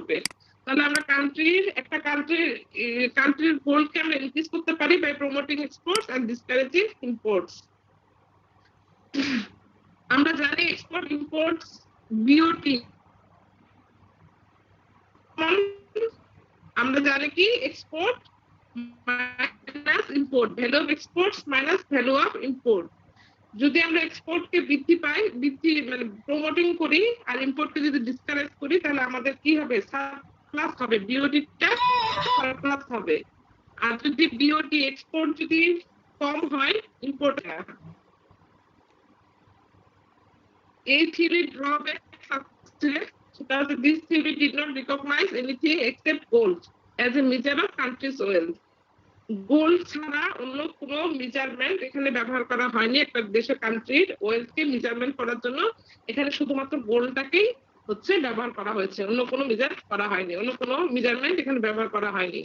করবে। তাহলে আমরা কান্ট্রির গোলকে আমরা ইনক্রিজ করতে পারি by promoting exports and discouraging imports. আমরা জানি এক্সপোর্ট ইম্পোর্টস বিওটি, আমরা জানি কি export minus import, value of exports minus value of import. যদি আমরা এক্সপোর্টকে বৃদ্ধি মানে প্রমোটিং করি আর ইম্পোর্টকে যদি ডিসকারেজ করি, তাহলে আমাদের কি হবে? সারপ্লাস হবে, বিওটিটা সারপ্লাস হবে। আর যদি বিওটি এক্সপোর্ট যদি কম হয়, ইম্পোর্ট এই থিওরি ড্রব্যাক আছে, সেটা হচ্ছে this theory did not recognize anything except gold as a measure of country's wealth. Gold ছাড়া অন্য কোনো মেজারমেন্ট এখানে ব্যবহার করা হয়নি একটা দেশের কান্ট্রির ওয়েলথকে মেজারমেন্ট করার জন্য। এখানে শুধুমাত্র গোল্ডটাকেই হচ্ছে ব্যবহার করা হয়েছে, অন্য কোনো মেজার করা হয়নি, অন্য কোনো মেজারমেন্ট এখানে ব্যবহার করা হয়নি।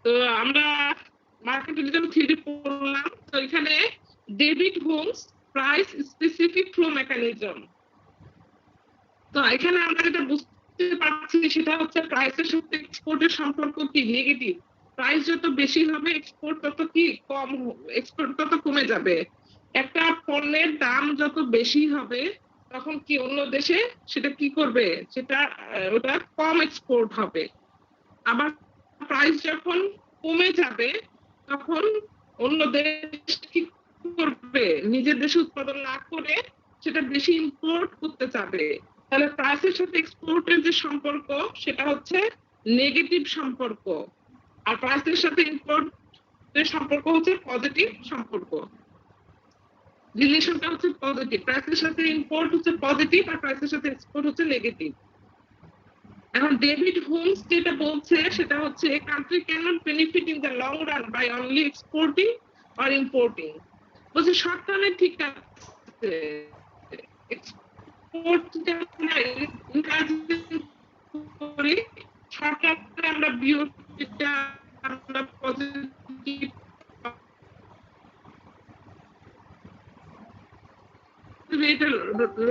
তো আমরা মার্কেটিজম থিওরি পড়লাম। তো এখানে David Hume's price specific flow mechanism. তো এখানে আমরা যেটা বুঝতে পারছি সেটা হচ্ছে প্রাইসের সাথে এক্সপোর্টের সম্পর্ক কি নেগেটিভ। প্রাইস যত বেশি হবে এক্সপোর্ট তত কি কম, এক্সপোর্ট তত কমে যাবে। একটা পণ্যের দাম যত বেশি হবে তখন কি অন্য দেশে সেটা কি করবে, সেটা ওটা কম এক্সপোর্ট হবে। আবার প্রাইস যখন কমে যাবে তখন অন্য দেশ কি করবে, নিজের দেশে উৎপাদন না করে সেটা বেশি ইম্পোর্ট করতে চাবে। তাহলে প্রাইসের সাথে এক্সপোর্টের যে সম্পর্ক সেটা হচ্ছে নেগেটিভ সম্পর্ক, আর প্রাইসের সাথে ইম্পোর্টের সম্পর্ক হচ্ছে পজিটিভ সম্পর্ক। রিলেশনটা হচ্ছে পজিটিভ, প্রাইসের সাথে ইম্পোর্ট হচ্ছে পজিটিভ আর প্রাইসের সাথে এক্সপোর্ট হচ্ছে নেগেটিভ। এখন ডেভিড হোমস যেটা বলছে সেটা হচ্ছে a country cannot benefit in the long run by only exporting or importing। বলছে শর্ট টার্মে ঠিক আছে, এক্সপোর্ট করি, শর্ট টার্মে আমরা বিওটিটা আমরা পজিটিভ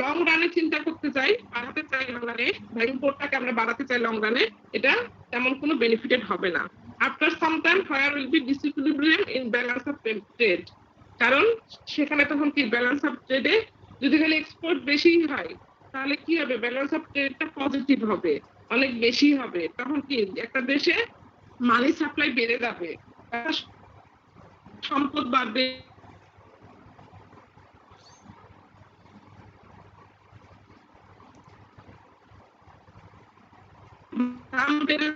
লং রানে চিন্তা করতে চাই, বাড়াতে চাই লং রানে, বা ইম্পোর্টটাকে আমরা বাড়াতে চাই লং রানে, এটা তেমন কোনো বেনিফিটেড হবে না। After some time where will be disequilibrium in balance of trade, কারণ সেখানে তখন কি ব্যালেন্স অফ ট্রেডে যদি খালি এক্সপোর্ট বেশি হয় তাহলে কি হবে, ব্যালেন্স অফ ট্রেডটা পজিটিভ হবে, অনেক বেশি হবে। তখন কি একটা দেশে মানি সাপ্লাই বেড়ে যাবে, সম্পদ বাড়বে, দাম বেড়ে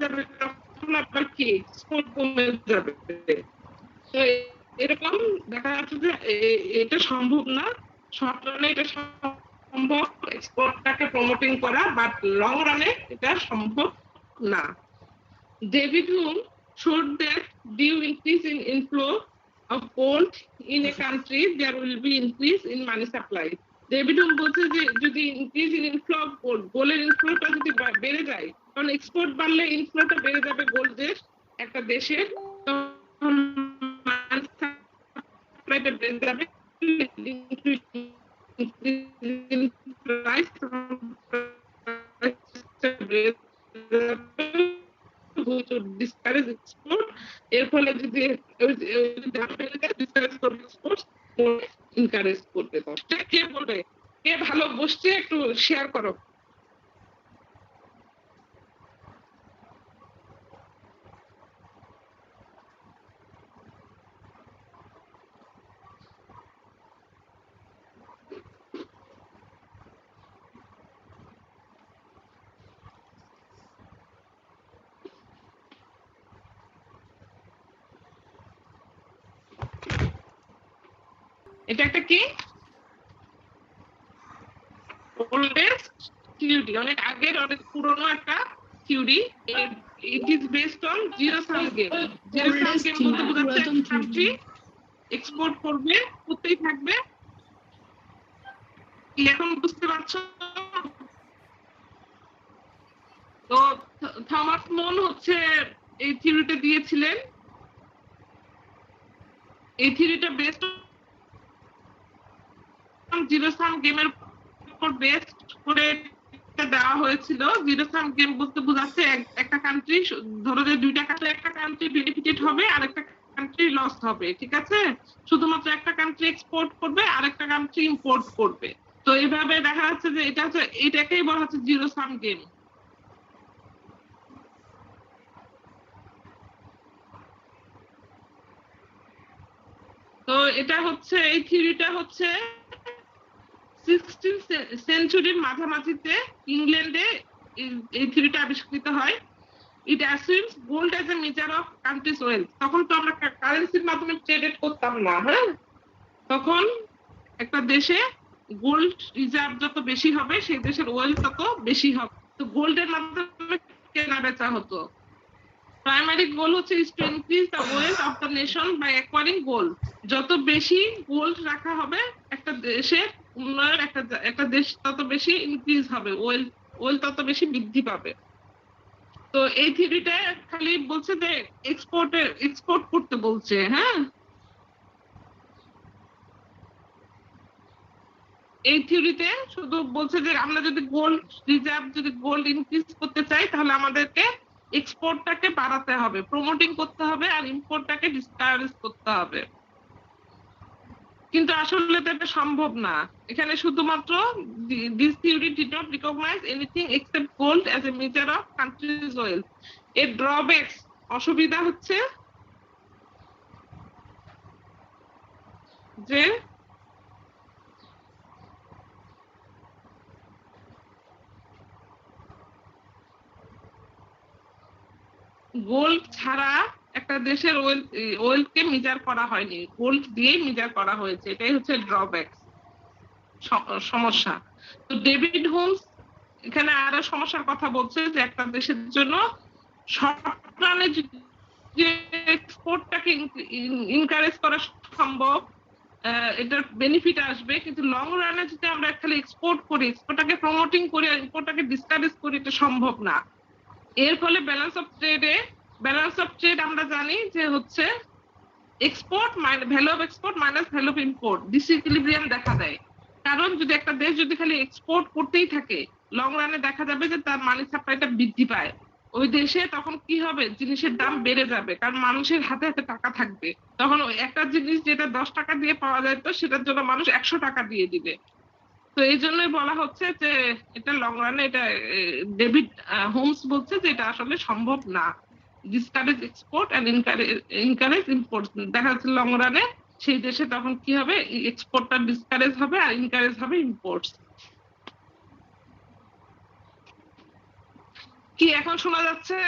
যাবে, তখন আপনার কি এক্সপোর্ট কমে যাবে। তো এরকম দেখা যাচ্ছে যে এটা সম্ভব না, শর্ট রানে এটা সম্ভব এক্সপোর্টটাকে প্রমোটিং করা, বাট লং রানে এটা সম্ভব না। David hmm showed that due increase in inflow of gold in a country there will be increase in money supply। David Hume বলছে যে যদি increase in inflow of gold, গোল্ডের ইনফ্লোটা যদি বেড়ে যায়, কারণ এক্সপোর্ট বাড়লে ইনফ্লোটা বেড়ে যাবে গোল্ডের একটা দেশের, তখন সাপ্লাইটা বেড়ে যাবে, ডিসকারেজ এক্সপোর্ট। এর ফলে যদি দাম বেড়ে যায় ডিসকারেজ করবে এক্সপোর্ট, ইনকারেজ করবে। কে বলবে, কে ভালো বসছে একটু শেয়ার করো। এটা একটা কি ওল্ডেস্ট থিওরি, অনেক আগের অনেক পুরনো একটা theory. It is based on zero sum game. Zero sum game বলতে বোঝাচ্ছে কান্ট্রি এক্সপোর্ট করবে, করতেই থাকবে। এখন বুঝতে পারছো? তো থমাস মন হচ্ছে এই থিওরিটা দিয়েছিলেন। এই থিওরিটা বেসড জিরো সাম গেমের উপর বেস করে দেওয়া হয়েছিল। জিরো সাম গেম বলতে বোঝাচ্ছে একটা কান্ট্রি, ধরো যে দুইটা কান্ট্রি, একটা কান্ট্রি বেনিফিটেড হবে আর একটা কান্ট্রি লস হবে, ঠিক আছে? শুধুমাত্র একটা কান্ট্রি এক্সপোর্ট করবে আর একটা কান্ট্রি ইম্পোর্ট করবে। তো এইভাবে দেখা যাচ্ছে যে এটা হচ্ছে, এটাকেই বলা হচ্ছে জিরো সাম গেম। তো এটা হচ্ছে, এই থিওরিটা হচ্ছে 16th সেঞ্চুরির মাঝামাঝিতে ইংল্যান্ডে এই থিওরিটা আবিষ্কৃত হয়। It assumes gold as a measure of country's wealth. তখন তো আমরা কারেন্সির মাধ্যমে ট্রেড করতাম না, হ্যাঁ? তখন একটা দেশে গোল্ড রিজার্ভ যত বেশি হবে সেই দেশের ওয়েলথ তত বেশি হবে। তো গোল্ডের মাধ্যমে কেনা বেচা হতো। প্রাইমারি গোল হচ্ছে is to increase the wealth of the nation by acquiring gold. যত বেশি গোল্ড রাখা হবে একটা দেশের উন্নয়ন, একটা দেশ তত বেশি ইনক্রিজ হবে, ওয়েলথ তত বেশি বৃদ্ধি পাবে। তো এই থিওরিটা খালি বলছে যে এক্সপোর্ট করতে বলছে, হ্যাঁ? এই থিওরিতে শুধু বলছে যে আমরা যদি গোল্ড রিজার্ভ, যদি গোল্ড ইনক্রিজ করতে চাই তাহলে আমাদেরকে এক্সপোর্টটাকে বাড়াতে হবে, প্রমোটিং করতে হবে, আর ইম্পোর্টটাকে ডিসকারেজ করতে হবে। কিন্তু আসলে তো এটা সম্ভব না। এখানে শুধুমাত্র this theory did not recognize anything except gold as a measure of country's wealth. এর ড্রব্যাকস, অসুবিধা হচ্ছে যে গোল্ড ছাড়া একটা দেশের ওয়েলথকে মেজার করা হয়নি, গোল্ড দিয়েই মেজার করা হয়েছে, এটাই হচ্ছে ড্রব্যাক, সমস্যা। তো ডেভিড হোমস এখানে আরো সমস্যার কথা বলছে যে একটা দেশের জন্য শর্ট রানে যে এক্সপোর্টটাকে ইনকারেজ করা সম্ভব, এটার বেনিফিট আসবে, কিন্তু লং রানে যদি আমরা খালি এক্সপোর্ট করি, এক্সপোর্টটাকে প্রমোটিং করি আর ইম্পোর্টটাকে ডিসকারেজ করি, এটা সম্ভব না। এর ফলে ব্যালেন্স অফ ট্রেড আমরা জানি যে হচ্ছে export value of export minus value of import, disequilibrium দেখা দেয়। কারণ যদি একটা দেশ যদি খালি এক্সপোর্ট করতেই থাকে, লং রানে দেখা যাবে যে তার মানি সাপ্লাইটা বৃদ্ধি পায়। ওই দেশে তখন কি হবে, জিনিসের দাম বেড়ে যাবে, কারণ মানুষের হাতে হাতে টাকা থাকবে। তখন একটা জিনিস যেটা 10 টাকা দিয়ে পাওয়া যায়, তো সেটার জন্য মানুষ 100 টাকা দিয়ে দিবে। তো এই জন্যই বলা হচ্ছে যে এটা লং রানে, এটা ডেভিড হোমস বলছে যে এটা আসলে সম্ভব না। Discourage export and encourage import. দেখা যাচ্ছে লং রানে সেই দেশে তখন কি হবে, এক্সপোর্টটা ডিসকারেজ হবে আর ইনকারেজ হবে ইম্পোর্টস। কি এখন শোনা যাচ্ছে?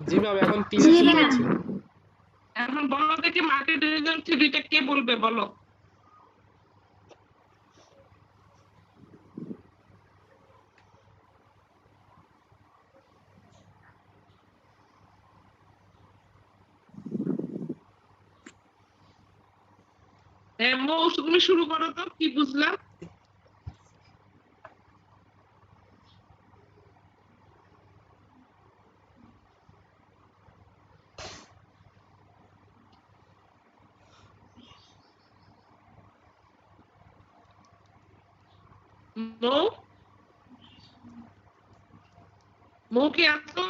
জি ম্যাম, এখন ক্লিয়ার শোনা যাচ্ছে। এখন বলো দেখি মার্কেট রিজন থিওরিটা কে বলবে, বলো। হ্যাঁ মৌ, তুমি শুরু করো তো, কি বুঝলাম? মৌ, মৌ কি আছো?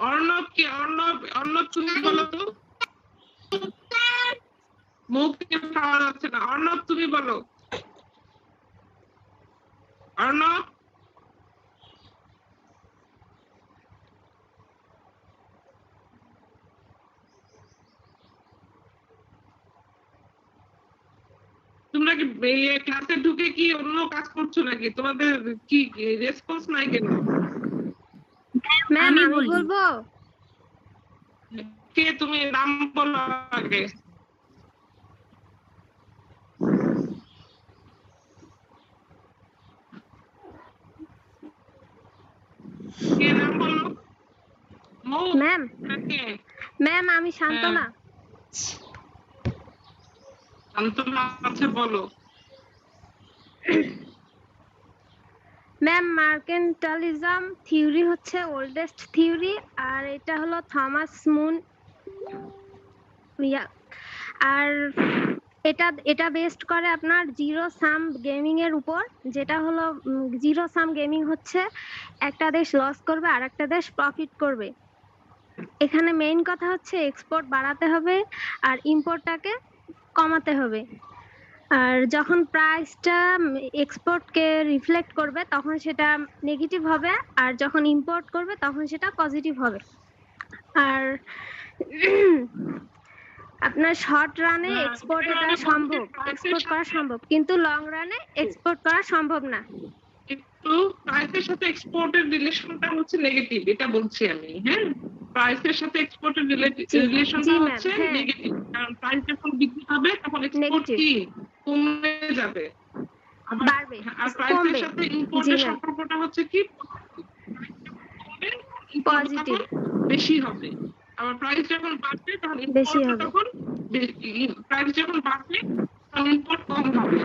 অর্ণব কি, অর্ণব তুমি বলো তো। মৌকে পাওয়া যাচ্ছে না, অর্ণব তুমি বলো। অর্ণব, তোমরা কি ক্লাসে ঢুকে কি অন্য কাজ করছো নাকি? তোমাদের কি রেসপন্স নাই কেন? ম্যাম আমি বলবো। কে তুমি, নাম বলো আগে। কে নাম বলো? মৌ ম্যাম কে? ম্যাম আমি শান্তনা। শান্তনা আছে, বলো। ম্যাম মার্কেন্টালিজম থিওরি হচ্ছে ওল্ডেস্ট থিওরি, আর এটা হলো থমাস মুন। আর এটা বেসড করে আপনার জিরো সাম গেমিং এর উপর, যেটা হলো জিরো সাম গেমিং হচ্ছে একটা দেশ লস করবে আর একটা দেশ প্রফিট করবে। এখানে মেইন কথা হচ্ছে এক্সপোর্ট বাড়াতে হবে আর ইম্পোর্টটাকে কমাতে হবে। আর যখন প্রাইসটা এক্সপোর্টকে রিফ্লেক্ট করবে তখন সেটা নেগেটিভ হবে, আর যখন ইম্পোর্ট করবে তখন সেটা পজিটিভ হবে। আর আপনার শর্ট রানে এক্সপোর্ট এটা সম্ভব, এক্সপোর্ট করা সম্ভব, কিন্তু লং রানে এক্সপোর্ট করা সম্ভব না। একটু প্রাইসের সাথে এক্সপোর্টের রিলেশনটা হচ্ছে নেগেটিভ, এটা বলছি আমি। হ্যাঁ, প্রাইসের সাথে এক্সপোর্টের রিলেশনটা হচ্ছে নেগেটিভ, কারণ প্রাইস যখন বৃদ্ধি হবে তখন এক্সপোর্ট কি কমে যাবে, বাড়বে। আর প্রাইসের সাথে ইম্পোর্টের সম্পর্কটা হচ্ছে কি পজিটিভ, বেশি হবে। আবার প্রাইস যখন বাড়বে তখন বেশি হবে, তখন প্রাইস যখন বাড়বে তখন ইম্পোর্ট কম হবে।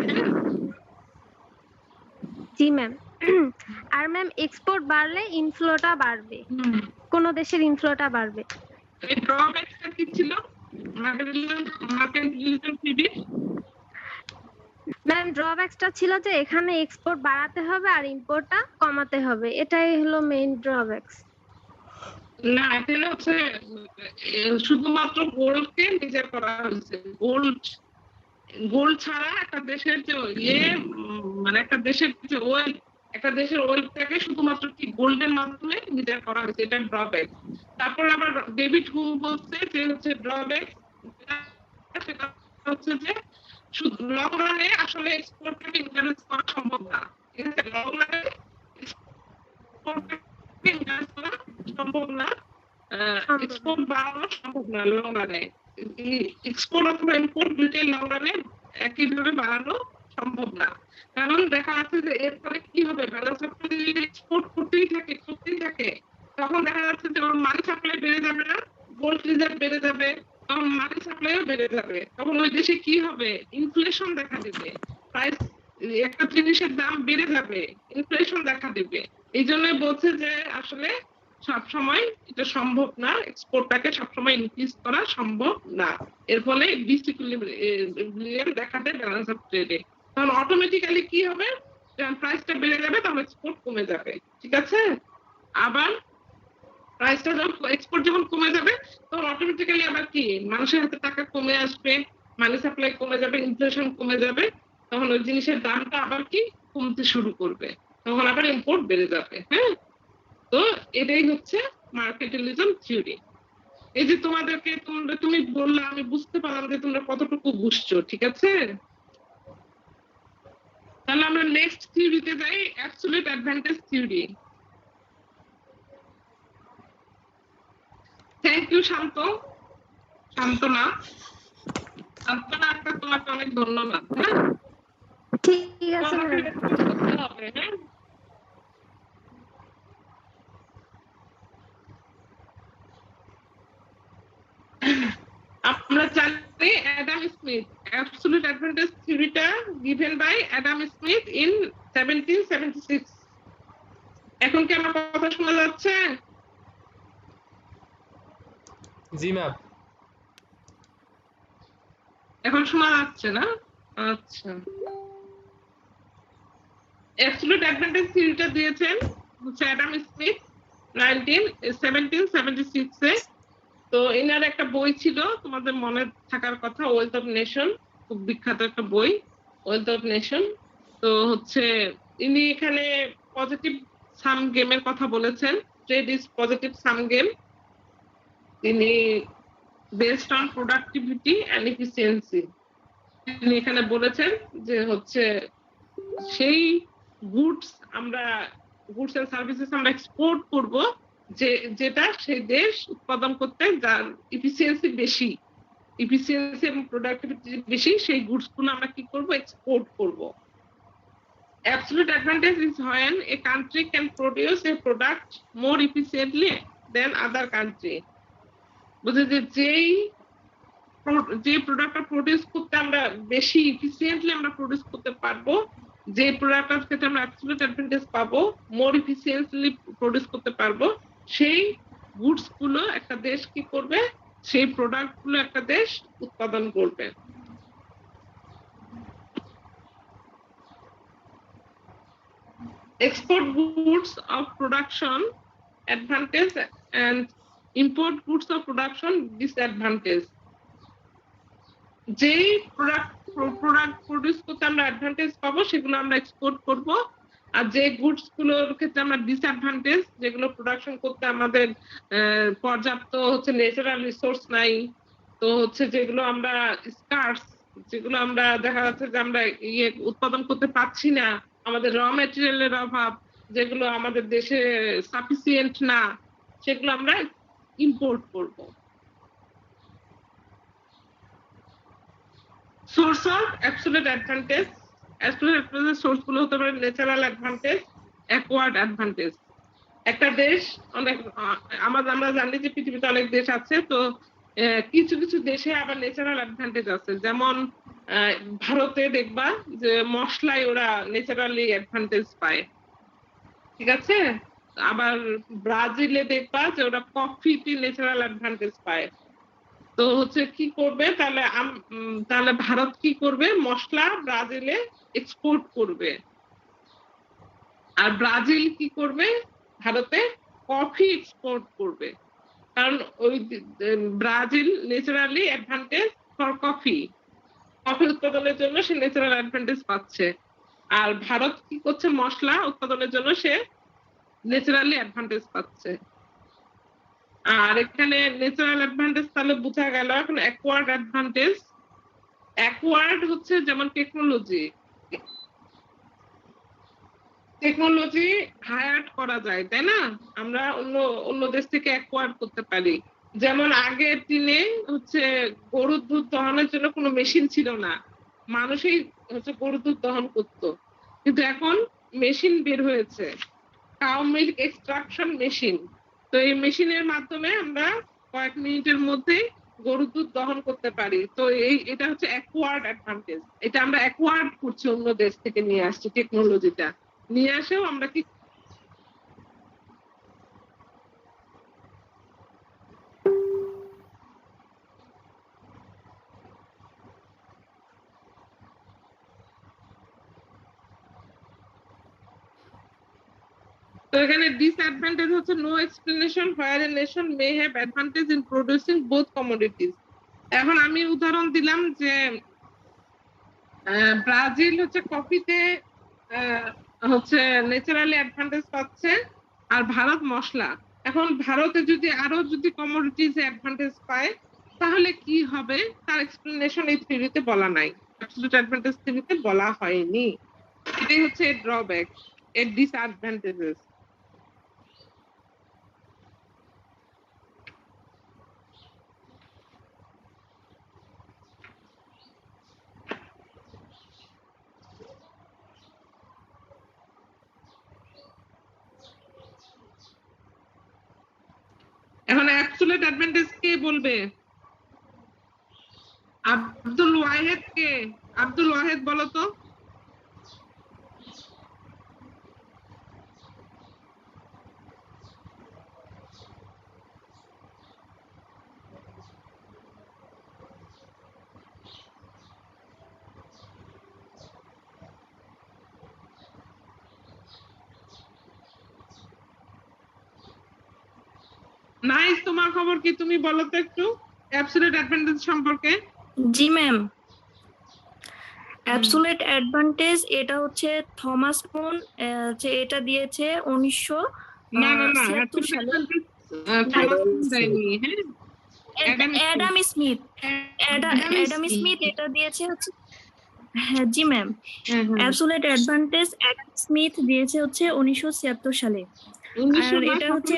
জি ম্যাম। আর ম্যাম এক্সপোর্ট বাড়লে ইনফ্লোটা বাড়বে, কোন দেশের ইনফ্লোটা বাড়বে। এই ড্রব্যাকটা কি ছিল মার্কেন্টালিজম থিওরি? ম্যাম ড্রব্যাকটা ছিল যে এখানে এক্সপোর্ট বাড়াতে হবে আর ইম্পোর্টটা কমাতে হবে, এটাই হলো মেইন ড্রব্যাকস। না, এখানে হচ্ছে শুধুমাত্র গোল্ডকে নিজের করা হয়েছে। গোল্ড ছাড়া একটা দেশের যে মানে একটা দেশের যে ওয়েলথ, একটা দেশের ওয়েলথটাকে শুধুমাত্র কি গোল্ডের মাধ্যমে নিজের করা হয়েছে, এটা ড্রব্যাক। তারপর আবার ডেভিড হুম বলছে যে হচ্ছে ড্রব্যাক সেটা হচ্ছে যে লং রানে আসলে এক্সপোর্টটাকে ইনকারেজ করা সম্ভব না। ঠিক আছে, লং রানে এক্সপোর্টটাকে ইনকারেজ করা সম্ভব না, এক্সপোর্ট বাড়ানো সম্ভব না লং রানে। এক্সপোর্ট অথবা ইম্পোর্ট দুইটাই লং রানে একইভাবে বাড়ানো সম্ভব না, কারণ দেখা যাচ্ছে যে এর ফলে কি হবে, ব্যালেন্স অফ ট্রেড যদি এক্সপোর্ট করতেই থাকে তখন দেখা যাচ্ছে যে ওর মানি সাপ্লাই বেড়ে যাবে না, গোল্ড রিজার্ভ বেড়ে যাবে, তখন মানি সাপ্লাইও বেড়ে যাবে, তখন ওই দেশে কি হবে, ইনফ্লেশন দেখা দেবে, প্রাইস একটা জিনিসের দাম বেড়ে যাবে, ইনফ্লেশন দেখা দেবে। এই জন্য বলছে যে আসলে সবসময় এটা সম্ভব না, এক্সপোর্টটাকে সবসময় ইনক্রিজ করা সম্ভব না, এর ফলে ডিসইকুইলিব্রিয়াম দেখা দেয় ব্যালেন্স অফ ট্রেডে। তখন অটোমেটিক্যালি কি হবে, যখন প্রাইসটা বেড়ে যাবে তখন এক্সপোর্ট কমে যাবে। ঠিক আছে, আবার প্রাইসটা যখন এক্সপোর্ট যখন কমে যাবে তখন অটোমেটিক্যালি আবার কি মানুষের হাতে টাকা কমে আসবে, মানি সাপ্লাই কমে যাবে, ইনফ্লেশন কমে যাবে, তখন ওই জিনিসের দামটা আবার কি কমতে শুরু করবে, তখন আবার ইম্পোর্ট বেড়ে যাবে। হ্যাঁ, তো এটাই হচ্ছে মার্কেন্টালিজম থিওরি। এই যে তোমাদেরকে তুমি বললে আমি বুঝতে পারলাম যে তোমরা কতটুকু বুঝছো। ঠিক আছে, তাহলে আমরা নেক্সট থিওরিতে যাই, absolute advantage theory. Thank you Shantona একটা তোমাকে অনেক ধন্যবাদ। হ্যাঁ, ঠিক আছে ম্যাম। হ্যাঁ, আমরা জানি অ্যাডাম স্মিথ অ্যাবসলিউট অ্যাডভান্টেজ থিওরিটা given by Adam Smith in 1776। এখন কি আমার কথা শোনা যাচ্ছে? জি ম্যাম। এখন শোনা যাচ্ছে না? আচ্ছা, অ্যাবসলিউট অ্যাডভান্টেজ থিওরিটা দিয়েছেন হচ্ছে অ্যাডাম স্মিথ 1776 এ। তো এনার একটা বই ছিল, তোমাদের মনে থাকার কথা, ওয়েলথ অফ নেশন, খুব বিখ্যাত একটা বই, ওয়েলথ অফ নেশন। তো হচ্ছে ইনি এখানে পজিটিভ সাম গেমের কথা বলেছেন, trade is positive sum game. তিনি based on productivity and efficiency, তিনি এখানে বলেছেন যে হচ্ছে সেই গুডস এন্ড সার্ভিসেস আমরা এক্সপোর্ট করব যেটা সেই দেশ উৎপাদন করতে যার এফিসিয়েন্সি বেশি, এফিসিয়েন্সি এবং প্রোডাক্টিভিটি বেশি, সেই গুডস গুলো আমরা কি করব, এক্সপোর্ট করব। Absolute advantage is when a country can produce a product more efficiently than other country. বুঝে যে প্রোডাক্টটা প্রডিউস করতে আমরা বেশি এফিসিয়েন্টলি আমরা প্রডিউস করতে পারবো, যে প্রোডাক্টের ক্ষেত্রে আমরা অ্যাবসলিউট অ্যাডভান্টেজ পাবো, মোর এফিসিয়েন্টলি প্রডিউস করতে পারবো, সেই গুডস গুলো একটা দেশ কি করবে, সেই প্রোডাক্ট গুলো একটা দেশ উৎপাদন করবে। Export goods of production advantage and import goods of production disadvantage. যে প্রোডাক্ট প্রডিউস করতে আমরা অ্যাডভান্টেজ পাবো সেগুলো আমরা এক্সপোর্ট করব, আর যে গুডস গুলোর ক্ষেত্রে আমরা ডিসঅ্যাডভান্টেজ, যেগুলো প্রোডাকশন করতে আমাদের পর্যাপ্ত হচ্ছে ন্যাচারাল রিসোর্স নাই, তো হচ্ছে যেগুলো আমরা স্কার্স, যেগুলো আমরা দেখা যাচ্ছে যে আমরা ইয়ে উৎপাদন করতে পারছি না, আমাদের র ম্যাটেরিয়ালের অভাব, যেগুলো আমাদের দেশে সাফিসিয়েন্ট না, সেগুলো আমরা ইম্পোর্ট করব। Source of absolute advantage, absolute advantage source গুলো হতে পারে ন্যাচারাল অ্যাডভান্টেজ, অ্যাকোয়ার্ড অ্যাডভান্টেজ। একটা দেশ অনেক আমরা জানি যে পৃথিবীতে অনেক দেশ আছে, তো কিছু কিছু দেশে আবার ন্যাচারাল অ্যাডভান্টেজ আছে, যেমন ভারতে দেখবা যে মশলায় ওরা ন্যাচারালি অ্যাডভান্টেজ পায়, ঠিক আছে। আবার ব্রাজিলে দেখবা যে ওরা কফিতে ন্যাচারাল অ্যাডভান্টেজ পায়। তো হচ্ছে কি করবে তাহলে, তাহলে ভারত কি করবে, মশলা ব্রাজিলে এক্সপোর্ট করবে, আর ব্রাজিল কি করবে, ভারতে কফি এক্সপোর্ট করবে, কারণ ওই Brazil naturally advantage for coffee, coffee উৎপাদনের জন্য সে ন্যাচারাল অ্যাডভান্টেজ পাচ্ছে, আর ভারত কি করছে, মশলা উৎপাদনের জন্য সে ন্যাচারালি অ্যাডভান্টেজ পাচ্ছে। আর এখানে ন্যাচারাল অ্যাডভান্টেজ তাহলে বোঝা গেল। এখন অ্যাকোয়ার্ড অ্যাডভান্টেজ, অ্যাকোয়ার্ড হচ্ছে যেমন টেকনোলজি, টেকনোলজি হায়ার করা যায়, তাই না, আমরা অন্য দেশ থেকে অ্যাকোয়ার্ড করতে পারি। যেমন আগের দিনে হচ্ছে গরুর দুধ দহনের জন্য কোনো মেশিন ছিল না, মানুষই হচ্ছে গরুর দুধ দহন করতো, কিন্তু এখন মেশিন বের হয়েছে, কাউ মিল্ক এক্সট্রাকশন মেশিন। তো এই মেশিনের মাধ্যমে আমরা কয়েক মিনিটের মধ্যে গরুর দুধ দহন করতে পারি। তো এটা হচ্ছে অ্যাকোয়ার্ড অ্যাডভান্টেজ, এটা আমরা অ্যাকোয়ার্ড করছি, অন্য দেশ থেকে নিয়ে আসছি, টেকনোলজিটা নিয়ে আসেও আমরা কি তো এখানে ডিসঅ্যাডভান্টেজ হচ্ছে no explanation where a nation may have advantage in producing both commodities. এখন আমি উদাহরণ দিলাম যে ব্রাজিল হচ্ছে কফিতে হচ্ছে ন্যাচারালি অ্যাডভান্টেজ পাচ্ছে, আর ভারত মশলা। এখন ভারতে যদি আরো কমোডিটিজ অ্যাডভান্টেজ পায় তাহলে কি হবে, তার এক্সপ্লেনেশন এই থিওরিতে বলা নাই, অ্যাবসলিউট অ্যাডভান্টেজ থিওরিতে বলা হয়নি। এটাই হচ্ছে এর ড্রব্যাক, এর ডিসঅ্যাডভান্টেজেস। এখন অ্যাবসলিউট অ্যাডভান্টেজ কে বলবে? আব্দুল ওয়াহেদ কে? আব্দুল ওয়াহেদ বলো তো। নাইস, তোমার খবর কি, তুমি বলো তো একটু অ্যাবসলিউট অ্যাডভান্টেজ সম্পর্কে। জি ম্যাম, অ্যাবসলিউট অ্যাডভান্টেজ এটা হচ্ছে থমাস মুন যে এটা দিয়েছে 1976 সালে। অ্যাডাম স্মিথ, অ্যাডাম স্মিথ এটা দিয়েছে হচ্ছে, হ্যাঁ জি ma'am, absolute advantage Adam Smith দিয়েছে হচ্ছে 1976 সালে। আর এটা হচ্ছে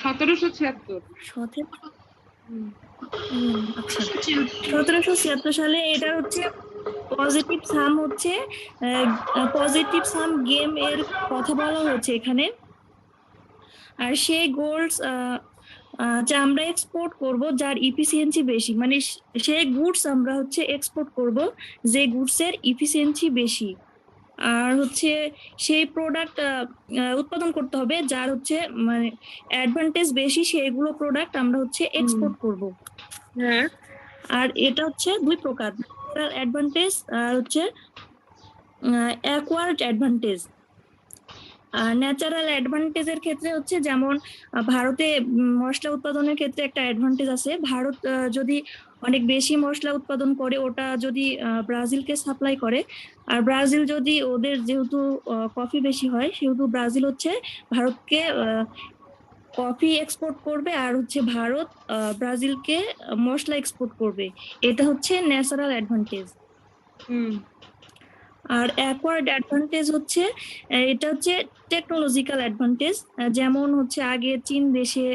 1776 সালে। এটা হচ্ছে পজিটিভ সাম, হচ্ছে পজিটিভ সাম গেম এর কথা বলা হচ্ছে এখানে। আর সেই গোল্ডস যা আমরা এক্সপোর্ট করব যার ইফিসিয়েন্সি বেশি, মানে সেই গুডস আমরা হচ্ছে এক্সপোর্ট করব যে গুডস এর ইফিসিয়েন্সি বেশি। আর হচ্ছে সেই প্রোডাক্ট উৎপাদন করতে হবে যার হচ্ছে মানে অ্যাডভান্টেজ বেশি, সেগুলো প্রোডাক্ট আমরা হচ্ছে এক্সপোর্ট করব। হ্যাঁ আর এটা হচ্ছে দুই প্রকার, ন্যাচারাল অ্যাডভান্টেজ আর হচ্ছে অ্যাকোয়ার্ড অ্যাডভান্টেজ। ন্যাচারাল অ্যাডভান্টেজের ক্ষেত্রে হচ্ছে যেমন ভারতে মশলা উৎপাদনের ক্ষেত্রে একটা অ্যাডভান্টেজ আছে। ভারত যদি অনেক বেশি মশলা উৎপাদন করে, ওটা যদি ব্রাজিলকে সাপ্লাই করে, আর ব্রাজিল যদি ওদের যেহেতু কফি বেশি হয়, সেহেতু ব্রাজিল হচ্ছে ভারতকে কফি এক্সপোর্ট করবে, আর হচ্ছে ভারত ব্রাজিলকে মশলা এক্সপোর্ট করবে। এটা হচ্ছে ন্যাচারাল অ্যাডভান্টেজ। আর অ্যাকোয়ার্ড অ্যাডভান্টেজ হচ্ছে এটা হচ্ছে টেকনোলজিক্যাল অ্যাডভান্টেজ। যেমন হচ্ছে আগে চীন দেশে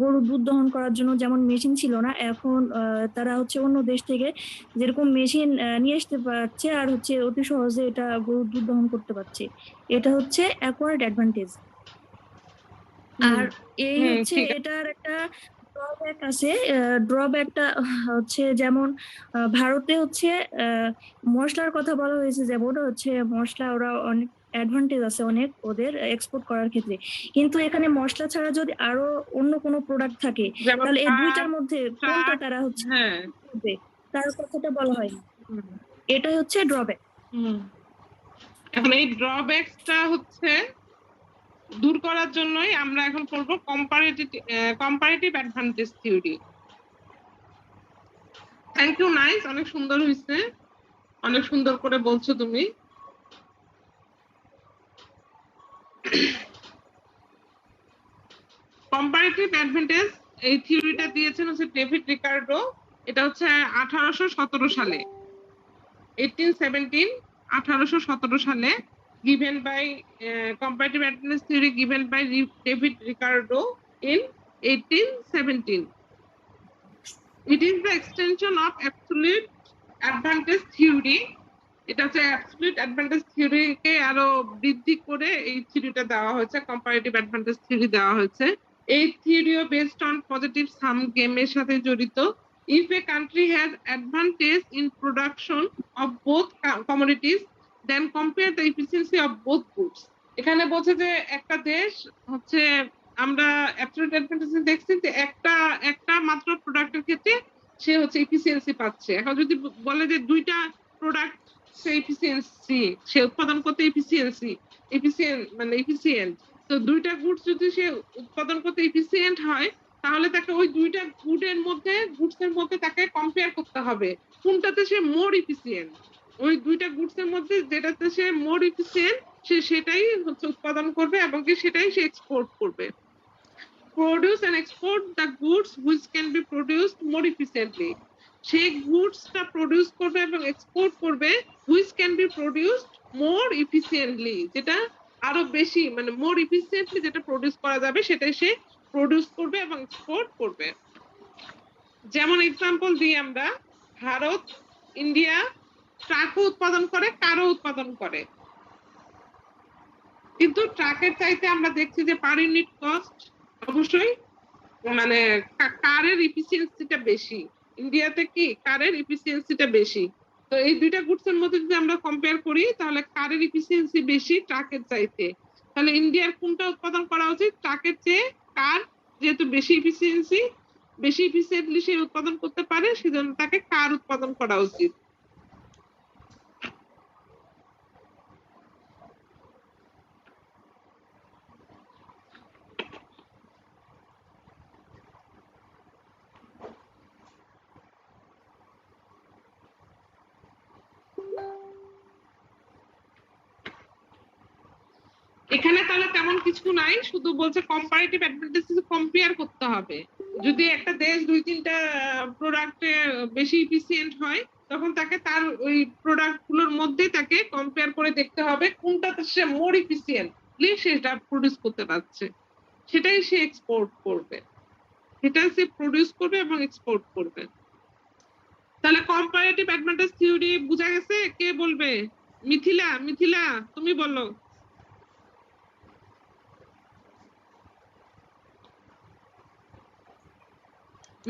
গরুর দুধ দহন করার জন্য যেমন মেশিন ছিল না, এখন তারা হচ্ছে অন্য দেশ থেকে যেরকম মেশিন নিয়ে আসতে পারছে, আর হচ্ছে অতি সহজে এটা গরুর দুধ দহন করতে পারছে। এটা হচ্ছে অ্যাকোয়ার্ড অ্যাডভান্টেজ। আর এই হচ্ছে ঠিক আছে। এটার একটা ড্রব্যাক আছে। ড্রব্যাকটা হচ্ছে যেমন ভারতে হচ্ছে মশলার কথা বলা হয়েছে, যেমন হচ্ছে মশলা ওরা অনেক অ্যাডভান্টেজ আছে অনেক ওদের এক্সপোর্ট করার ক্ষেত্রে, কিন্তু এখানে মশলা ছাড়া যদি আরো অন্য কোনো প্রোডাক্ট থাকে, যেমন তাহলে এই পাট, দুইটার মধ্যে কোনটা শাক, তারা হচ্ছে হ্যাঁ করবে, তার কথাটা বলা হয়নি। এটা হচ্ছে ড্রব্যাক। এখন এই ড্রব্যাকসটা হচ্ছে দূর করার জন্যই আমরা এখন পড়বো comparative advantage theory. Thank you, nice, অনেক সুন্দর হয়েছে, অনেক সুন্দর করে বলছো তুমি। কম্পারেটিভ অ্যাডভান্টেজ এই থিওরিটা দিয়েছেন হচ্ছে ডেভিড রিকার্ডো। এটা হচ্ছে 1817 সালে, 1817 সালে given by comparative advantage theory given by David Ricardo in 1817. It is the extension of absolute advantage theory. এটা হচ্ছে অ্যাবসলিউট অ্যাডভান্টেজ থিওরিকে আরো বৃদ্ধি করে এই থিওরিটা দেওয়া হয়েছে, কম্পারেটিভ অ্যাডভান্টেজ থিওরি দেওয়া হয়েছে। এই থিওরিও বেসড অন পজিটিভ সাম গেমের সাথে জড়িত। If a country has advantage in production of both commodities, then compare the efficiency of both goods. এখানে বলছে যে একটা দেশ হচ্ছে, আমরা অ্যাবসলিউট অ্যাডভান্টেজ দেখছি যে একটা মাত্র প্রোডাক্টের ক্ষেত্রে সে হচ্ছে এফিসিয়েন্সি পাচ্ছে। এখন যদি বলে যে দুইটা প্রোডাক্ট সে এফিসিয়েন্সি, সে উৎপাদন করতে এফিসিয়েন্ট, তো দুইটা গুডস যদি সে উৎপাদন করতে এফিসিয়েন্ট হয়, তাহলে তাকে ওই দুইটা গুডসের মধ্যে তাকে কম্পেয়ার করতে হবে কোনটাতে সে মোর এফিসিয়েন্ট। ওই দুইটা গুডসের মধ্যে যেটাতে সে মোর এফিসিয়েন্ট সে সেটাই হচ্ছে উৎপাদন করবে এবং কি সেটাই সে এক্সপোর্ট করবে। Produce and export the goods which can be produced more efficiently. সেই গুডসটা প্রডিউস করবে এবং এক্সপোর্ট করবে which can be produced more efficiently, যেটা আরো বেশি মানে মোর এফিসিয়েন্টলি যেটা প্রডিউস করা যাবে সেটাই সে প্রডিউস করবে এবং এক্সপোর্ট করবে। যেমন এক্সাম্পল দিই আমরা, ভারত, ইন্ডিয়া ট্রাকও উৎপাদন করে, কারও উৎপাদন করে, কিন্তু ট্রাকের চাইতে আমরা দেখছি যে পার ইউনিট কস্ট অবশ্যই মানে কারের এফিসিয়েন্সিটা বেশি। ইন্ডিয়াতে কি কারের এফিসিয়েন্সিটা বেশি। তো এই দুইটা গুডসের মধ্যে যদি আমরা কম্পেয়ার করি তাহলে কারের এফিসিয়েন্সি বেশি ট্রাকের চাইতে। তাহলে ইন্ডিয়ার কোনটা উৎপাদন করা উচিত? ট্রাকের চেয়ে কার যেহেতু বেশি এফিসিয়েন্টলি সে উৎপাদন করতে পারে, সেজন্য তাকে কার উৎপাদন করা উচিত। এখানে তাহলে তেমন কিছু নাই, শুধু বলছে কম্পারেটিভ অ্যাডভান্টেজ কম্পেয়ার করতে হবে। যদি একটা দেশ দুই তিনটা প্রোডাক্টে বেশি এফিসিয়েন্ট হয়, তখন তাকে তার ওই প্রোডাক্ট গুলোর মধ্যে তাকে কম্পেয়ার করে দেখতে হবে কোনটাতে সে মোর এফিসিয়েন্টলি সেটা প্রডিউস করতে পারছে, সেটাই সে এক্সপোর্ট করবে, সেটা সে প্রডিউস করবে এবং এক্সপোর্ট করবে। তাহলে কম্পারেটিভ অ্যাডভান্টেজ থিওরি বোঝা গেছে? কে বলবে? মিথিলা তুমি বলো।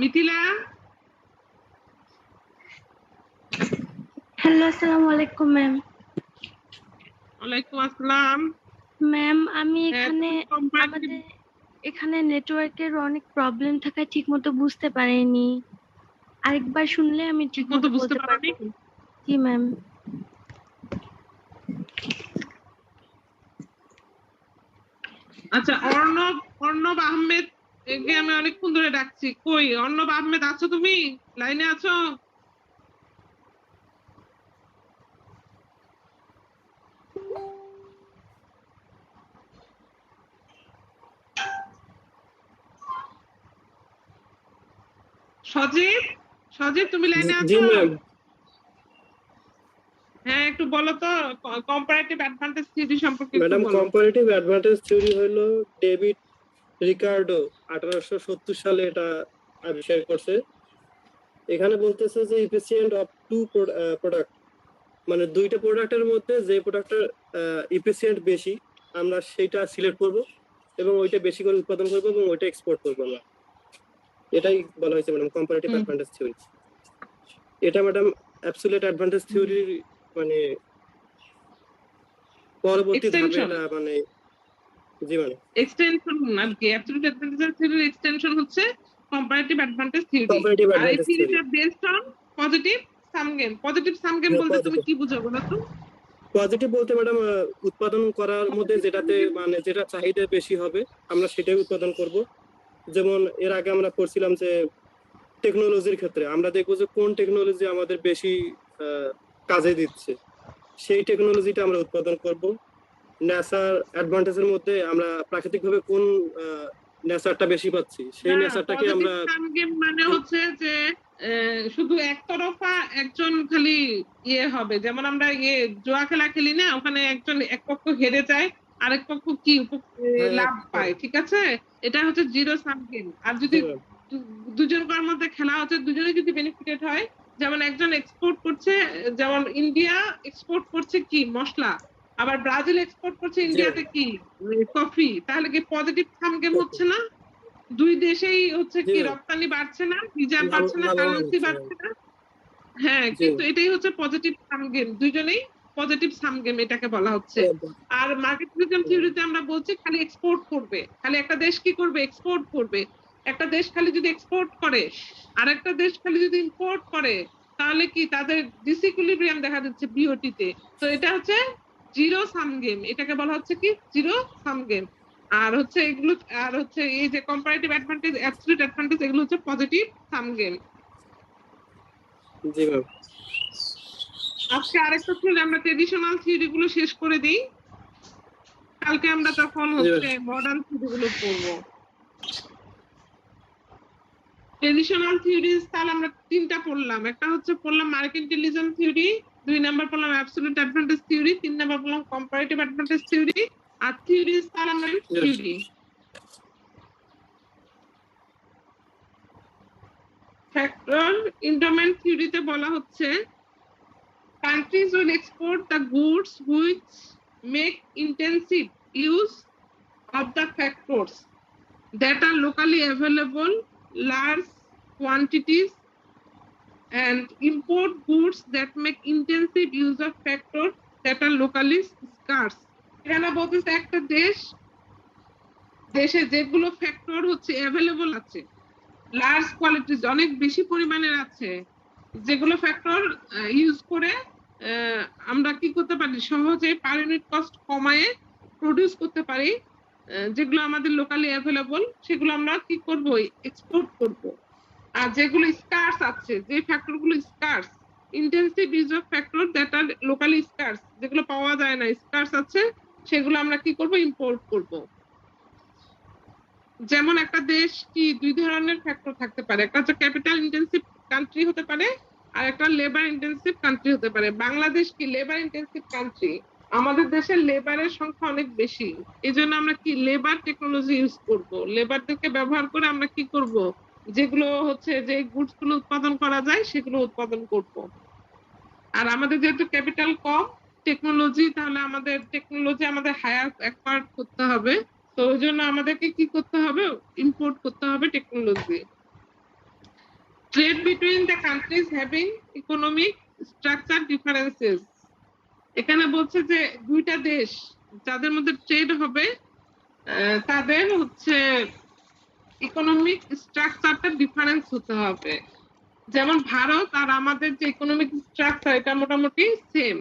মিথিলা, হ্যালো, আসসালামু আলাইকুম ম্যাম। ওয়ালাইকুম আসসালাম। ম্যাম আমি হ্যাঁ, এখানে তুমি comparative- আমাদের এখানে নেটওয়ার্কের অনেক প্রবলেম থাকায় ঠিকমতো বুঝতে পারিনি। আরেকবার শুনলে আমি ঠিকমতো ঠিকমতো বুঝতে বলতে পারোনি? পারবো। জি ম্যাম। আচ্ছা, অর্ণব আহমেদ একে আমি অনেকক্ষণ ধরে ডাকছি, কই অর্ণব আহমেদ, আছো তুমি? লাইনে আছো? সজীব, সজীব তুমি লাইনে জি আছো? ম্যাম। হ্যাঁ, একটু বলো তো কম্পারেটিভ অ্যাডভান্টেজ থিওরি সম্পর্কে একটু ম্যাডাম, বলো। কম্পারেটিভ অ্যাডভান্টেজ থিওরি হলো ডেভিড রিকার্ডো 1870 সালে এটা আবিষ্কার করছে। এখানে বলতেছে যে ইফিসিয়েন্ট অফ টু প্রোডাক্ট, মানে দুইটা প্রোডাক্টের মধ্যে যে প্রোডাক্টের ইফিসিয়েন্ট বেশি আমরা সেইটা সিলেক্ট করব এবং ওইটা বেশি করে উৎপাদন করব এবং ওইটা এক্সপোর্ট করব আমরা। এটাই বলা হয়েছে ম্যাডাম কম্পারেটিভ অ্যাডভান্টেজ থিওরি। এটা ম্যাডাম অ্যাবসলিউট অ্যাডভান্টেজ থিওরির মানে পরবর্তী ধাপে এক্সটেনশন, এটা মানে জি মানে এক্সটেনশন আর কি অ্যাবসলিউট অ্যাডভান্টেজ থিওরির এক্সটেনশন হচ্ছে কম্পারেটিভ অ্যাডভান্টেজ থিওরি। কম্পারেটিভ আর এই অ্যাডভান্টেজ থিওরি। থিওরিটা based on positive sum game. Positive sum game বলতে তুমি কি বুঝো বলো তো? পজিটিভ বলতে ম্যাডাম উৎপাদন করার মধ্যে যেটাতে মানে যেটা চাহিদা বেশি হবে আমরা সেটাই উৎপাদন করব। যেমন এর আগে আমরা পড়ছিলাম যে টেকনোলজির ক্ষেত্রে আমরা দেখবো যে কোন টেকনোলজি আমাদের বেশি কাজে দিচ্ছে, সেই টেকনোলজিটা আমরা উৎপাদন করব। নেচার অ্যাডভান্টেজের মধ্যে আমরা প্রাকৃতিকভাবে কোন নেচারটা বেশি পাচ্ছি সেই না, নেচারটাকে পজিটিভ আমরা সাম গেম মানে হচ্ছে যে শুধু একতরফা একজন খালি ইয়ে হবে, যেমন আমরা জুয়া খেলা খেলি না, ওখানে একজন এক পক্ষ হেরে যায়, আরেক পক্ষ কি লাভ পায়, ঠিক আছে? এটা হচ্ছে জিরো সাম গেম। আর যদি দুজনকার মধ্যে খেলা হচ্ছে, দুজনে যদি বেনিফিটেড হয়, যেমন একজন এক্সপোর্ট করছে, যেমন ইন্ডিয়া এক্সপোর্ট করছে কি মশলা, আবার ব্রাজিল এক্সপোর্ট করছে ইন্ডিয়াতে কি কফি, তাহলে কি পজিটিভ সাম গেম হচ্ছে না? দুই দেশেই হচ্ছে কি রপ্তানি বাড়ছে না, রিজার্ভ বাড়ছে না, কারেন্সি বাড়ছে না। হ্যাঁ, কিন্তু এটাই হচ্ছে পজিটিভ সাম গেম, দুইজনেই পজিটিভ সাম গেম এটাকে বলা হচ্ছে। আর মার্কেটিজম থিওরিতে আমরা বলছি খালি এক্সপোর্ট করবে, খালি একটা দেশ কি করবে, এক্সপোর্ট করবে। একটা দেশ খালি যদি এক্সপোর্ট করে আর একটা দেশ খালি যদি ইম্পোর্ট করে, তাহলে কি তাদের ডিসইকুইলিব্রিয়াম দেখা দিচ্ছে বিওটি তে। তো এটা হচ্ছে জিরো সাম গেম, এটাকে বলা হচ্ছে কি জিরো সাম গেম। আর হচ্ছে এগুলো, আর হচ্ছে এই যে কম্পারেটিভ অ্যাডভান্টেজ, অ্যাবসলিউট অ্যাডভান্টেজ, এগুলো হচ্ছে পজিটিভ সাম গেম। জি ম্যাম। আজকে আরেকটা ছিল, আমরা ট্রেডিশনাল থিওরি গুলো শেষ করে দিই, কালকে আমরা তখন হচ্ছে মডার্ন থিওরি গুলো পড়বো। ট্রেডিশনাল থিওরিজ তাহলে আমরা তিনটা পড়লাম, একটা হচ্ছে পড়লাম মার্কেন্টালিজম থিওরি, 2 নাম্বার পড়লাম অ্যাবসলিউট অ্যাডভান্টেজ থিওরি, 3 নাম্বার পড়লাম কম্পারেটিভ অ্যাডভান্টেজ থিওরি, আর থিওরিজ তাহলে আমরা থিওরি। ফ্যাক্টর ইন্ডোমেন্ট থিওরিতে বলা হচ্ছে countries will export the goods which make intensive use of the factors that are locally available, large quantities, and import goods that make intensive use of factors that are locally scarce. এখানে বলতেছে একটা দেশে যেগুলো factor হচ্ছে available আছে, large qualities অনেক বেশি পরিমাণের আছে, যেগুলো ফ্যাক্টর ইউজ করে আমরা কি করতে পারি, সহজে পার ইউনিট কস্ট কমায়ে প্রডিউস করতে পারি, যেগুলো আমাদের লোকালি অ্যাভেলেবল সেগুলো আমরা কি করব, এক্সপোর্ট করব। আর যেগুলো স্কার্স আছে, যে ফ্যাক্টরগুলো scarce, intensive use of factor that are locally scarce, যেগুলো পাওয়া যায় না, স্কার্স আছে, সেগুলো আমরা কি করব, ইম্পোর্ট করব। যেমন একটা দেশ কি দুই ধরনের ফ্যাক্টর থাকতে পারে, একটা হচ্ছে ক্যাপিটাল ইন্টেন্সিভ কান্ট্রি হতে পারে, আর একটা লেবার ইন্টেন্সিভ কান্ট্রি হতে পারে। বাংলাদেশ কি লেবার ইন্টেন্সিভ কান্ট্রি, আমাদের দেশের লেবারের সংখ্যা অনেক বেশি, এই জন্য আমরা কি লেবার টেকনোলজি ইউজ করব, লেবারদেরকে ব্যবহার করে আমরা কি করব, যেগুলো হচ্ছে যে গুডস গুলো উৎপাদন করা যায় সেগুলো উৎপাদন করব। আর আমাদের যেহেতু ক্যাপিটাল কম, টেকনোলজি, তাহলে আমাদের টেকনোলজি আমাদের হায়ার অ্যাকোয়ার্ড করতে হবে, তো ওই জন্য আমাদেরকে কি করতে হবে, ইম্পোর্ট করতে হবে technology. Trade between the countries having economic structure differences, এখানে বলছে যে দুইটা দেশ যাদের মধ্যে ট্রেড হবে তাদের হচ্ছে ইকোনমিক স্ট্রাকচারটা ডিফারেন্স হতে হবে। যেমন ভারত আর আমাদের যে ইকোনমিক স্ট্রাকচার এটা মোটামুটি সেম,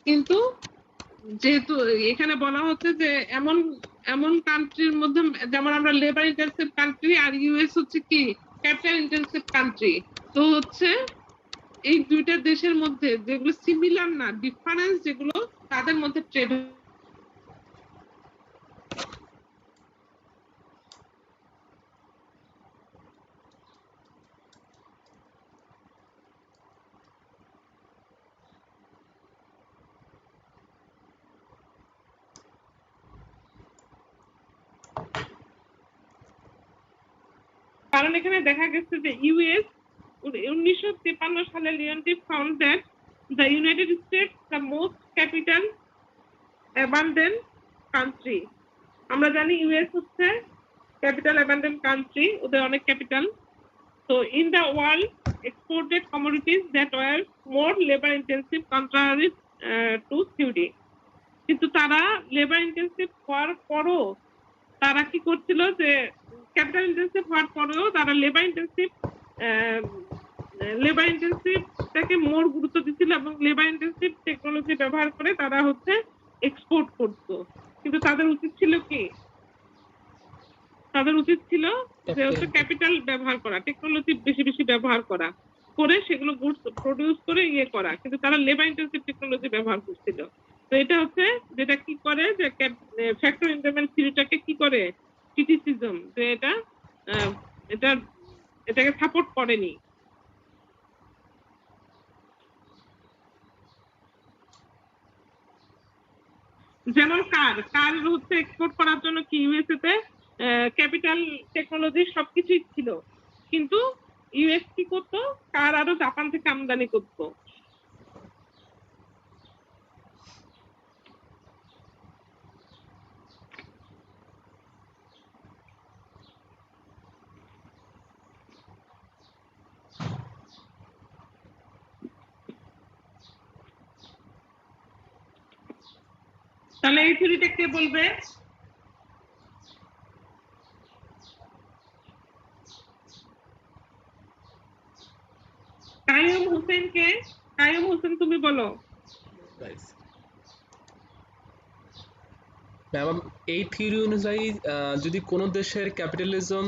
কিন্তু যেহেতু এখানে বলা হচ্ছে যে এমন এমন কান্ট্রির মধ্যে, যেমন আমরা লেবার ইন্টেনসিভ কান্ট্রি আর ইউএস হচ্ছে কি ক্যাপিটাল ইন্টেনসিভ কান্ট্রি, তো হচ্ছে এই দুইটা দেশের মধ্যে যেগুলো সিমিলার না, ডিফারেন্স যেগুলো তাদের মধ্যে ট্রেড। কারণ এখানে দেখা গেছে যে ইউএস 1953 সালে Leontief found that the United States the most capital abundant country. আমরা জানি ইউএস হচ্ছে ক্যাপিটাল অ্যাবান্ডেন্ট কান্ট্রি, ওদের অনেক ক্যাপিটাল। তো in the world exported commodities that were more labour intensive contrary to theory. কিন্তু তারা লেবার ইন্টেন্সিভ হওয়ার পরও তারা কি করছিল যে ক্যাপিটাল ইন্টেন্সিভ হওয়ার পরেও তারা লেবার ইন্টেন্সিভটাকে মোর গুরুত্ব দিচ্ছিল এবং লেবার ইন্টেন্সিভ টেকনোলজি ব্যবহার করে তারা হচ্ছে এক্সপোর্ট করত। কিন্তু তাদের উচিত ছিল কি, তাদের উচিত ছিল যে হচ্ছে ক্যাপিটাল ব্যবহার করা, টেকনোলজি বেশি বেশি ব্যবহার করা, করে সেগুলো গুডস প্রডিউস করে ইয়ে করা, কিন্তু তারা লেবার ইন্টেন্সিভ টেকনোলজি ব্যবহার করছিল। তো এটা হচ্ছে যেটা কি করে যে ফ্যাক্টর ইন্টারভেল থিওরিটাকে কি করে ক্রিটিসিজম, যে এটাকে সাপোর্ট করেনি। যেমন কার হচ্ছে এক্সপোর্ট করার জন্য কি ইউএসএ তে ক্যাপিটাল টেকনোলজি সবকিছুই ছিল, কিন্তু ইউএস কি করতো, কার আরো জাপান থেকে আমদানি করতো। তাহলে এই থিওরিটা কে বলবে? কাইয়ুম হোসেন কে? কাইয়ুম হোসেন তুমি বলো। ম্যাম এই থিওরি অনুযায়ী যদি কোনো দেশের ক্যাপিটালিজম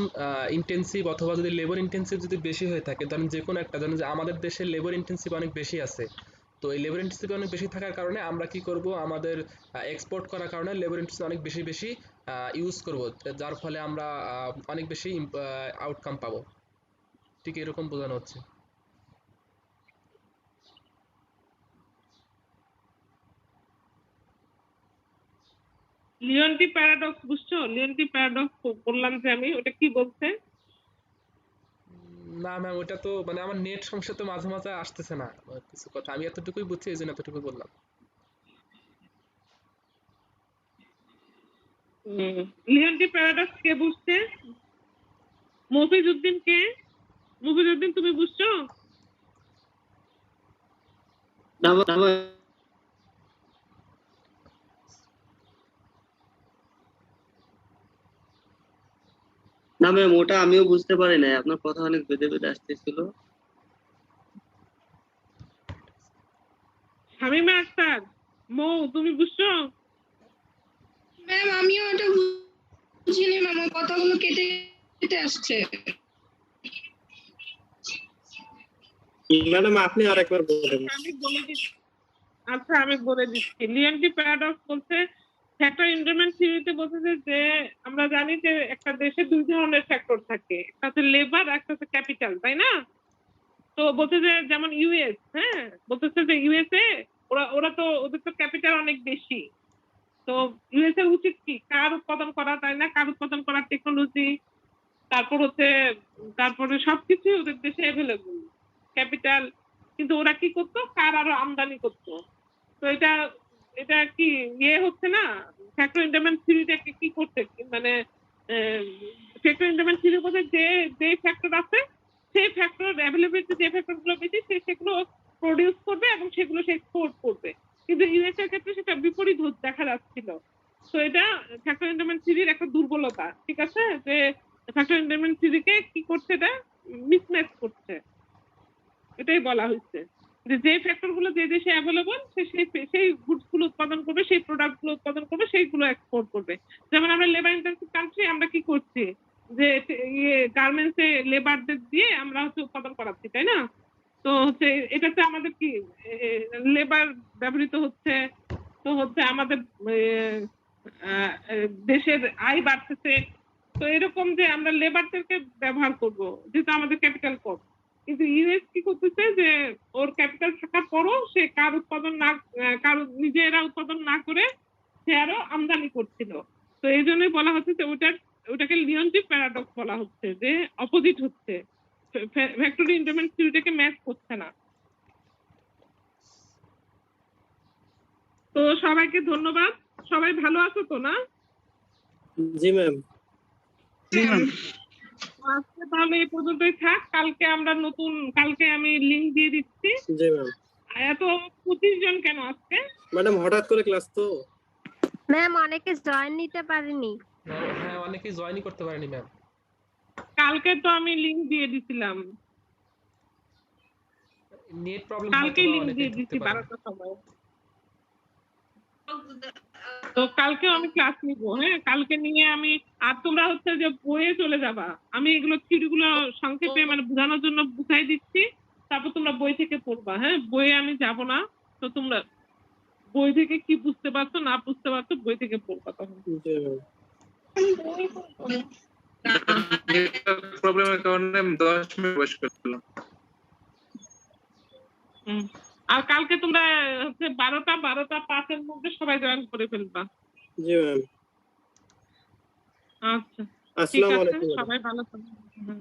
ইন্টেন্সিভ অথবা যদি লেবার ইন্টেন্সিভ যদি বেশি হয়ে থাকে, ধরেন যে কোনো একটা, ধরেন যে আমাদের দেশে লেবার ইন্টেন্সিভ অনেক বেশি আছে, তো এই লেবার ইন্টেন্সিভ অনেক বেশি থাকার কারণে আমরা কি করব, আমাদের এক্সপোর্ট করার কারণে লেবার ইন্টেন্সিভ অনেক বেশি বেশি ইউজ করব, যার ফলে আমরা অনেক বেশি আউটকাম পাবো। ঠিক এরকম বোঝানো হচ্ছে। লিওনটি প্যারাডক্স বুঝছো? লিওনটি প্যারাডক্স বললাম যে আমি, ওটা কি বলছে? না ম্যাম ওটা তো মানে আমার নেট সমস্যা, তো মাঝে মাঝে আসতেছে না কিছু কথা, আমি এতটুকুই বুঝছি, এই জন্য এতটুকুই বললাম। লিওনটি প্যারাডক্স কে বুঝছে? মফিজউদ্দিন কে? মফিজউদ্দিন তুমি বুঝছো? না ম্যাম, ওটা আমিও বুঝতে পারি নাই, আপনার কথা অনেক বেঁধে বেঁধে আসতেছিল। শামিমা আক্তার, মৌ তুমি বুঝছো? ম্যাম আমিও এটা বুঝিনি ম্যাম, কথাগুলো কেটে কেটে আসছে। ম্যাডাম আপনি আরেকবার বলেন। আমি বলে দিচ্ছি। আচ্ছা আমি বলে দিচ্ছি। লিওনটি প্যারাডক্স বলছে ফ্যাক্টর ইনক্রিমেন্ট থিওরিতে বলছে যে আমরা জানি যে একটা দেশে দুই ধরনের ফ্যাক্টর থাকে, একটা হচ্ছে লেবার, একটা হচ্ছে ক্যাপিটাল, তাই না? তো বলছে যে যেমন ইউএস, হ্যাঁ বলতেছে যে ইউএসএ ওরা তো ওদের তো ক্যাপিটাল অনেক বেশি, তো ইউএস এর উচিত কি কার উৎপাদন করা, তাই না? কার উৎপাদন করার টেকনোলজি, তারপর হচ্ছে তারপরে সবকিছু ওদের দেশে অ্যাভেলেবল, ক্যাপিটাল, কিন্তু ওরা কি করতো, কার আরো আমদানি করতো। তো এটা কি ইয়ে হচ্ছে না, ফ্যাক্টর ইন্টারভেল থিওরিটাকে কি করতে, মানে ফ্যাক্টর ইন্টারভেল থিওরি বলতে যে ফ্যাক্টর আছে সেই ফ্যাক্টর অ্যাভেলেবিলিটি, যে ফ্যাক্টর গুলো বেশি সেগুলো প্রডিউস করবে এবং সেগুলো সে এক্সপোর্ট করবে। কিন্তু ইউএস এর ক্ষেত্রে সেটা বিপরীত দেখা যাচ্ছিল। তো এটা ফ্যাক্টর এন্ডারমেন্ট থিওরির একটা দুর্বলতা, ঠিক আছে, যে ফ্যাক্টর এন্ডারমেন্ট থিওরিকে কি করছে, এটা মিসম্যাচ করছে। এটাই বলা হচ্ছে যে ফ্যাক্টর গুলো যে দেশে অ্যাভেলেবল সেই গুডস গুলো উৎপাদন করবে, সেই প্রোডাক্ট গুলো উৎপাদন করবে, সেইগুলো এক্সপোর্ট করবে। যেমন আমরা লেবার ইন্টেন্সিভ কান্ট্রি, আমরা কি করছি যে গার্মেন্টস এ লেবারদের দিয়ে আমরা উৎপাদন করাচ্ছি, তাই না? তো এটাতে আমাদের কি লেবার ব্যবহৃত হচ্ছে, তো আমাদের দেশের আয় বাড়তেছে। তো এরকম যে আমরা লেবারদেরকে ব্যবহার করব, যেহেতু আমাদের ক্যাপিটাল কম। কিন্তু ইউএস কি করতেছে যে ওর ক্যাপিটাল থাকার পরও সে কারো নিজেরা উৎপাদন না করে সে আরো আমদানি করছিল। তো এই জন্যই বলা হচ্ছে যে ওটাকে লিওনজি প্যারাডক্স বলা হচ্ছে, যে অপোজিট হচ্ছে, ফ্যাক্টরি ইন্টারমেন্ট থিওরিটাকে ম্যাচ করছে না। তো সবাইকে ধন্যবাদ। সবাই ভালো আছো তো না? জি ম্যাম। আজকে তাহলে এই পর্যন্তই থাক। কালকে আমি লিংক দিয়ে দিচ্ছি। জি ম্যাম। এত 25 জন কেন আজকে? ম্যাডাম হঠাৎ করে ক্লাস তো। ম্যাম অনেকে জয়েন নিতে পারেনি। হ্যাঁ, অনেকেই জয়েনই করতে পারেনি ম্যাম। কালকে তো আমি লিংক দিয়ে দিছিলাম, নেট প্রবলেম কালকে লিংক দিয়ে দিচ্ছি 12টার সময়। তো কালকেও আমি ক্লাস নিব। হ্যাঁ, কালকে নিয়ে আমি, আর তোমরা যে বইয়ে চলে যাবা। আমি এগুলো থিওরিগুলো সংক্ষেপে মানে বোঝানোর জন্য বুঝাই দিচ্ছি, তারপর তোমরা বই থেকে পড়বা। হ্যাঁ, বইয়ে আমি যাব না। তো তোমরা বই থেকে কি বুঝতে পারছো না বুঝতে পারছো বই থেকে পড়বা তখন। প্রবলেমের কারণে 10 মিনিট ওয়েস্ট করলাম। আর কালকে তোমরা 12:05 এর মধ্যে সবাই জয়েন করে ফেলবা। জি ম্যাম। আচ্ছা, ঠিক আসসালামু আছে, আলাইকুম। সবাই ভালো থাকবেন।